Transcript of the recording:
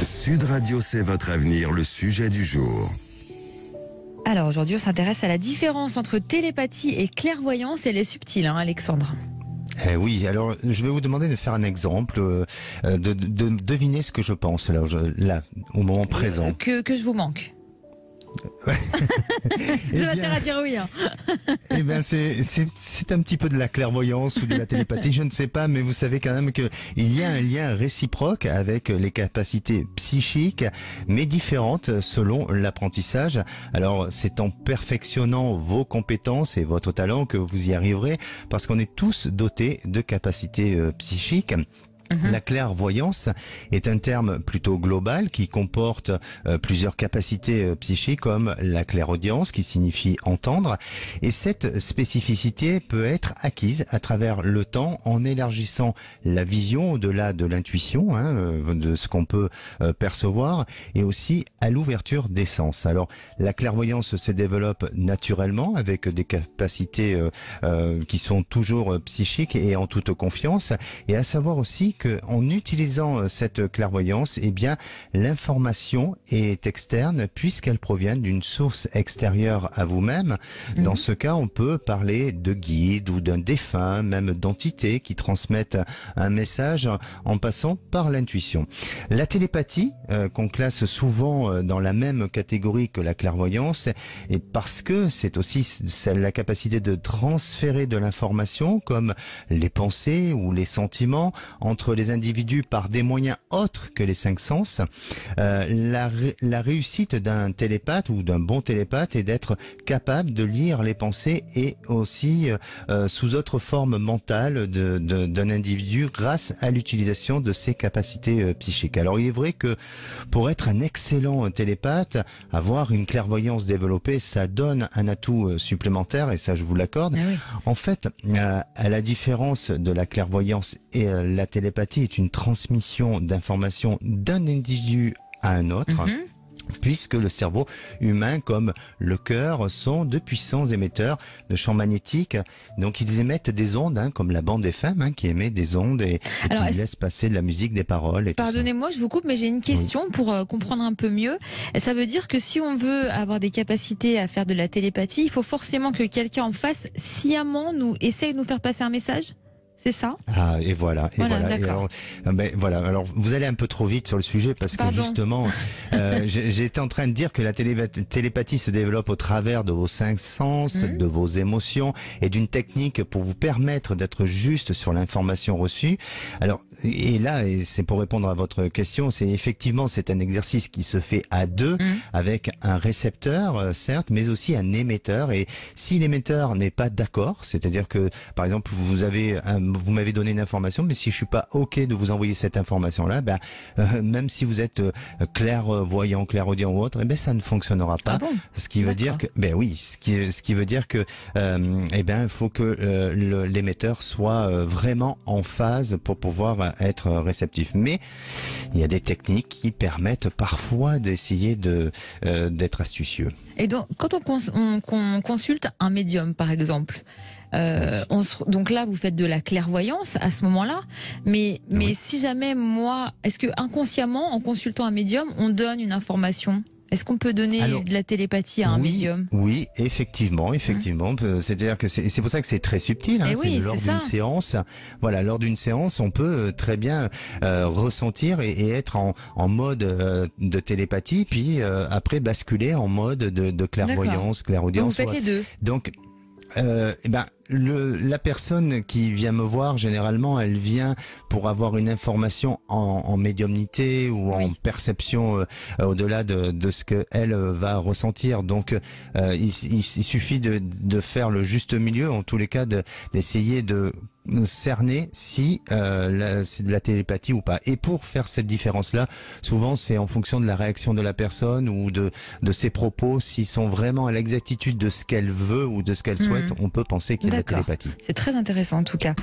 Sud Radio, c'est votre avenir, le sujet du jour. Alors aujourd'hui, on s'intéresse à la différence entre télépathie et clairvoyance. Elle est subtile, hein, Alexandre. Oui, alors je vais vous demander de faire un exemple, de deviner ce que je pense là au moment présent. Que je vous manque. Eh Ça va bien, faire à dire oui. Hein. eh bien, c'est un petit peu de la clairvoyance ou de la télépathie, je ne sais pas, mais vous savez quand même qu'il y a un lien réciproque avec les capacités psychiques, mais différentes selon l'apprentissage. Alors, c'est en perfectionnant vos compétences et votre talent que vous y arriverez, parce qu'on est tous dotés de capacités psychiques. La clairvoyance est un terme plutôt global qui comporte plusieurs capacités psychiques comme la clairaudience qui signifie entendre, et cette spécificité peut être acquise à travers le temps en élargissant la vision au-delà de l'intuition, de ce qu'on peut percevoir, et aussi à l'ouverture des sens. Alors la clairvoyance se développe naturellement avec des capacités qui sont toujours psychiques et en toute confiance, et à savoir aussi que en utilisant cette clairvoyance, eh bien, l'information est externe puisqu'elle provient d'une source extérieure à vous-même. Dans ce cas, on peut parler de guide ou d'un défunt, même d'entités qui transmettent un message en passant par l'intuition. La télépathie, qu'on classe souvent dans la même catégorie que la clairvoyance, et parce que c'est aussi la capacité de transférer de l'information, comme les pensées ou les sentiments, entre les individus par des moyens autres que les cinq sens. La réussite d'un télépathe ou d'un bon télépathe est d'être capable de lire les pensées et aussi sous autre forme mentale d'un individu grâce à l'utilisation de ses capacités psychiques. Alors il est vrai que pour être un excellent télépathe, avoir une clairvoyance développée, ça donne un atout supplémentaire, et ça je vous l'accorde. Ah oui. En fait, à la différence de la clairvoyance et la télépathie est une transmission d'informations d'un individu à un autre. Puisque le cerveau humain comme le cœur sont de puissants émetteurs de champs magnétiques. Donc ils émettent des ondes, comme la bande FM qui émet des ondes et Alors, qui laisse passer de la musique, des paroles et tout ça. Pardonnez-moi, je vous coupe, mais j'ai une question pour comprendre un peu mieux. Ça veut dire que si on veut avoir des capacités à faire de la télépathie, il faut forcément que quelqu'un en face sciemment essaye de nous faire passer un message ? C'est ça? Ah, et voilà. D'accord. Alors, vous allez un peu trop vite sur le sujet parce que justement, j'étais en train de dire que la télépathie se développe au travers de vos cinq sens, de vos émotions et d'une technique pour vous permettre d'être juste sur l'information reçue. Alors, et c'est pour répondre à votre question, c'est un exercice qui se fait à deux avec un récepteur, certes, mais aussi un émetteur. Et si l'émetteur n'est pas d'accord, c'est-à-dire que, par exemple, vous m'avez donné une information, mais si je suis pas OK de vous envoyer cette information-là, même si vous êtes clairvoyant, clairaudient ou autre, ça ne fonctionnera pas. Ah bon? Ce qui veut dire que, ce qui veut dire que, il faut que l'émetteur soit vraiment en phase pour pouvoir être réceptif. Mais il y a des techniques qui permettent parfois d'essayer d'être astucieux. Et donc, quand on consulte un médium, par exemple, donc là, vous faites de la clairvoyance à ce moment-là, mais si jamais est-ce que inconsciemment, en consultant un médium, on donne une information ? Est-ce qu'on peut donner de la télépathie à un médium ? Oui, effectivement. C'est-à-dire que c'est pour ça que c'est très subtil. Lors d'une séance. Voilà, lors d'une séance, on peut très bien ressentir et être en mode de télépathie, puis après basculer en mode de clairvoyance, clairaudience. Donc vous faites les deux. Donc, la personne qui vient me voir, généralement, elle vient pour avoir une information en médiumnité ou en perception au-delà de ce qu'elle va ressentir. Donc, il suffit de faire le juste milieu, en tous les cas, d'essayer de cerner si c'est de la télépathie ou pas. Et pour faire cette différence-là, souvent c'est en fonction de la réaction de la personne ou de ses propos, s'ils sont vraiment à l'exactitude de ce qu'elle veut ou de ce qu'elle souhaite, on peut penser qu'il y a de la télépathie. C'est très intéressant en tout cas.